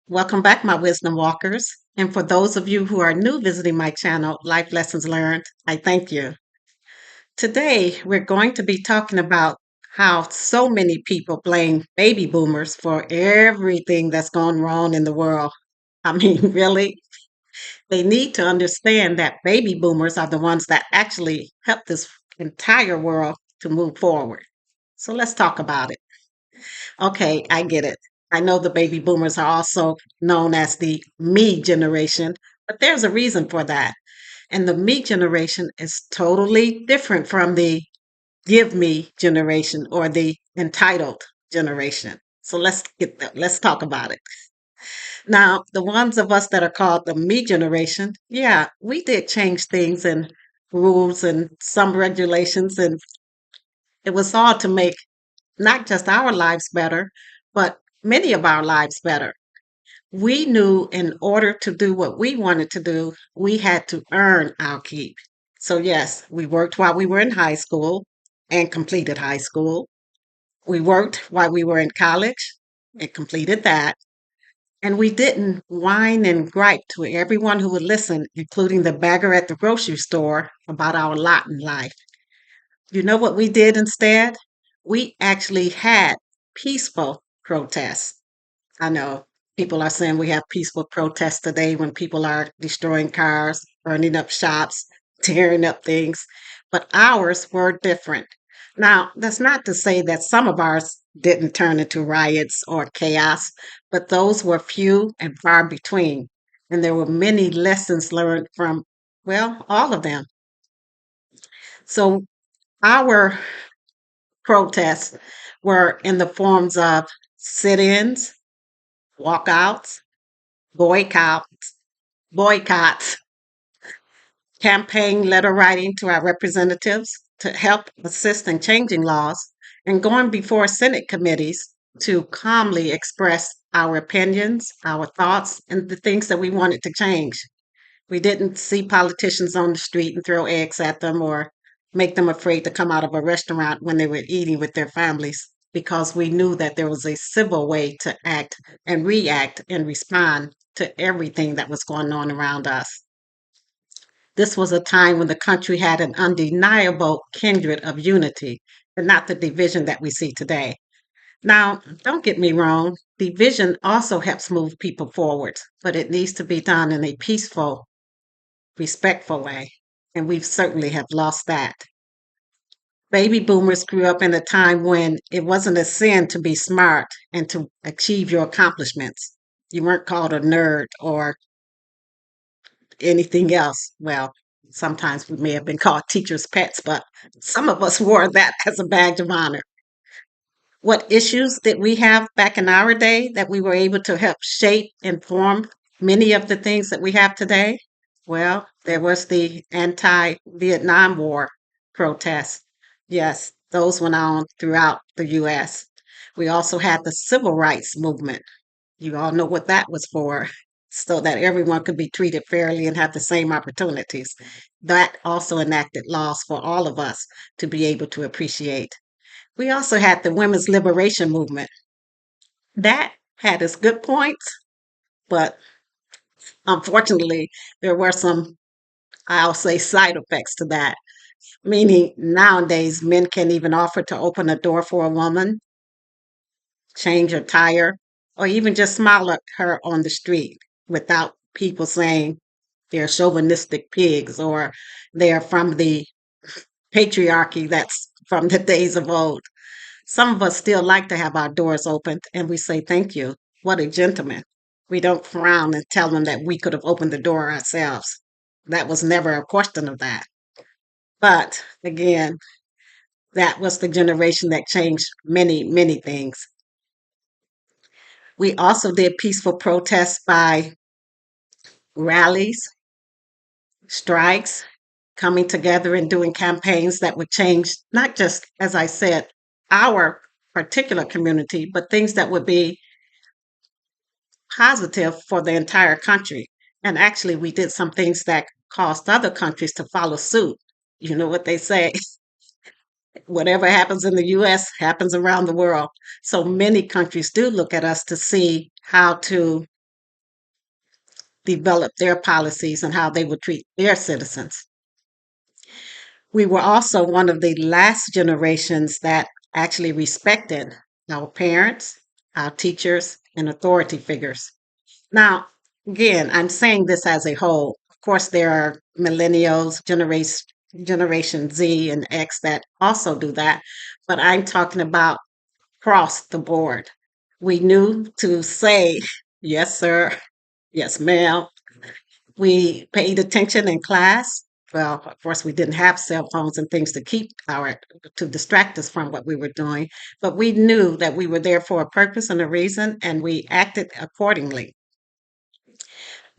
Welcome back, my wisdom walkers. And for those of you who are new visiting my channel, Life Lessons Learned, I thank you. Today, we're going to be talking about how so many people blame baby boomers for everything that's gone wrong in the world. I mean, really, they need to understand that baby boomers are the ones that actually helped this entire world to move forward. So let's talk about it. Okay, I get it. I know the baby boomers are also known as the me generation, but there's a reason for that. And the me generation is totally different from the give me generation or the entitled generation. So let's talk about it. Now, the ones of us that are called the me generation, yeah, we did change things and rules and some regulations, and it was all to make not just our lives better, but many of our lives better. We knew in order to do what we wanted to do, we had to earn our keep. So, yes, we worked while we were in high school and completed high school. We worked while we were in college and completed that. And we didn't whine and gripe to everyone who would listen, including the bagger at the grocery store, about our lot in life. You know what we did instead? We actually had peaceful protests. I know people are saying we have peaceful protests today when people are destroying cars, burning up shops, tearing up things, but ours were different. Now, that's not to say that some of ours didn't turn into riots or chaos, but those were few and far between. And there were many lessons learned from, well, all of them. So our protests were in the forms of sit ins, walkouts, boycotts, boycotts, campaign letter writing to our representatives to help assist in changing laws, and going before Senate committees to calmly express our opinions, our thoughts, and the things that we wanted to change. We didn't see politicians on the street and throw eggs at them or make them afraid to come out of a restaurant when they were eating with their families because we knew that there was a civil way to act and react and respond to everything that was going on around us. This was a time when the country had an undeniable kindred of unity and not the division that we see today. Now, don't get me wrong, division also helps move people forward, but it needs to be done in a peaceful, respectful way. And we certainly have lost that. Baby boomers grew up in a time when it wasn't a sin to be smart and to achieve your accomplishments. You weren't called a nerd or anything else. Well, sometimes we may have been called teachers' pets, but some of us wore that as a badge of honor. What issues did we have back in our day that we were able to help shape and form many of the things that we have today? Well, there was the anti Vietnam War protests. Yes, those went on throughout the US. We also had the civil rights movement. You all know what that was for, so that everyone could be treated fairly and have the same opportunities. That also enacted laws for all of us to be able to appreciate. We also had the women's liberation movement. That had its good points, but unfortunately, there were some, I'll say, side effects to that. Meaning, nowadays, men can't even offer to open a door for a woman, change her tire, or even just smile at her on the street without people saying they're chauvinistic pigs or they're from the patriarchy that's from the days of old. Some of us still like to have our doors opened and we say, thank you. What a gentleman. We don't frown and tell them that we could have opened the door ourselves. That was never a question of that. But again, that was the generation that changed many, many things. We also did peaceful protests by rallies, strikes, coming together and doing campaigns that would change not just, as I said, our particular community, but things that would be positive for the entire country. And actually, we did some things that caused other countries to follow suit. You know what they say, whatever happens in the US happens around the world. So many countries do look at us to see how to develop their policies and how they would treat their citizens. We were also one of the last generations that actually respected our parents, our teachers, and authority figures. Now, again, I'm saying this as a whole. Of course, there are millennials, Generation Z and X that also do that, but I'm talking about across the board. We knew to say, yes, sir, yes, ma'am. We paid attention in class. Well, of course, we didn't have cell phones and things to distract us from what we were doing, but we knew that we were there for a purpose and a reason, and we acted accordingly.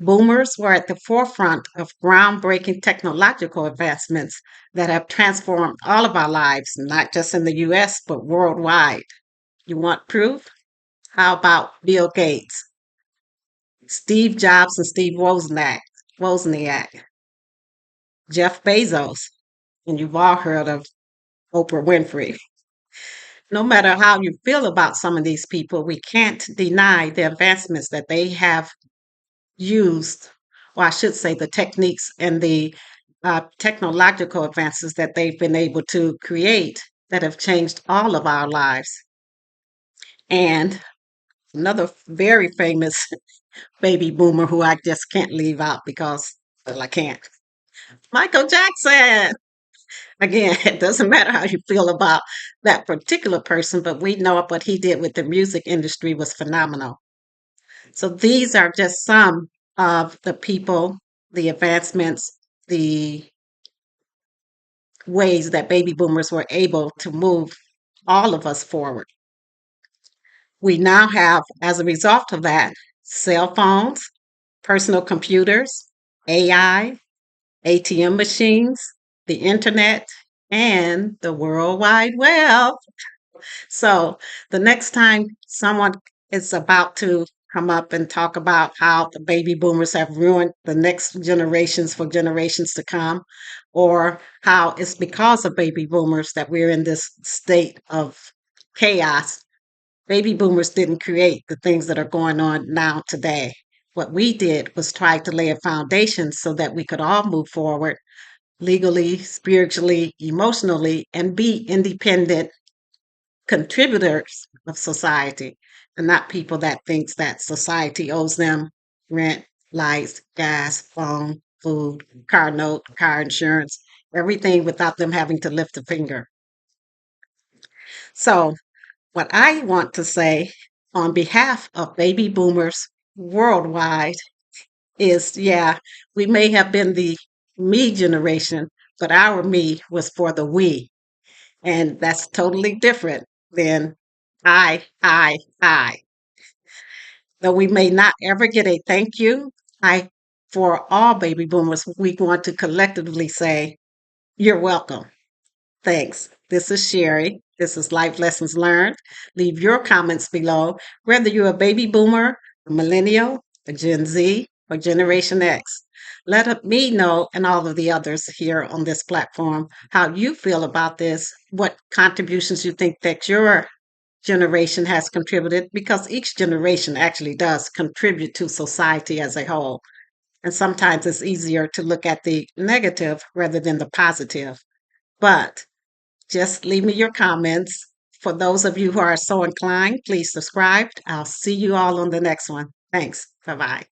Boomers were at the forefront of groundbreaking technological advancements that have transformed all of our lives, not just in the US, but worldwide. You want proof? How about Bill Gates, Steve Jobs, and Steve Wozniak, Jeff Bezos, and you've all heard of Oprah Winfrey. No matter how you feel about some of these people, we can't deny the advancements that they have used, or I should say, the techniques and the technological advances that they've been able to create that have changed all of our lives. And another very famous baby boomer who I just can't leave out because, well, I can't. Michael Jackson. Again, it doesn't matter how you feel about that particular person, but we know what he did with the music industry was phenomenal. So these are just some of the people, the advancements, the ways that baby boomers were able to move all of us forward. We now have, as a result of that, cell phones, personal computers, AI, ATM machines, the internet, and the World Wide Web. So the next time someone is about to come up and talk about how the baby boomers have ruined the next generations for generations to come, or how it's because of baby boomers that we're in this state of chaos, baby boomers didn't create the things that are going on now today. What we did was try to lay a foundation so that we could all move forward legally, spiritually, emotionally, and be independent contributors of society and not people that thinks that society owes them rent, lights, gas, phone, food, car note, car insurance, everything without them having to lift a finger. So what I want to say on behalf of baby boomers worldwide is, yeah, we may have been the me generation, but our me was for the we. And that's totally different than I. Though we may not ever get a thank you, I, for all baby boomers, we want to collectively say, you're welcome. Thanks. This is Sherry. This is Life Lessons Learned. Leave your comments below, whether you're a baby boomer, a millennial, a Gen Z, or Generation X. Let me know and all of the others here on this platform how you feel about this, what contributions you think that your generation has contributed, because each generation actually does contribute to society as a whole. And sometimes it's easier to look at the negative rather than the positive. But just leave me your comments. For those of you who are so inclined, please subscribe. I'll see you all on the next one. Thanks. Bye bye.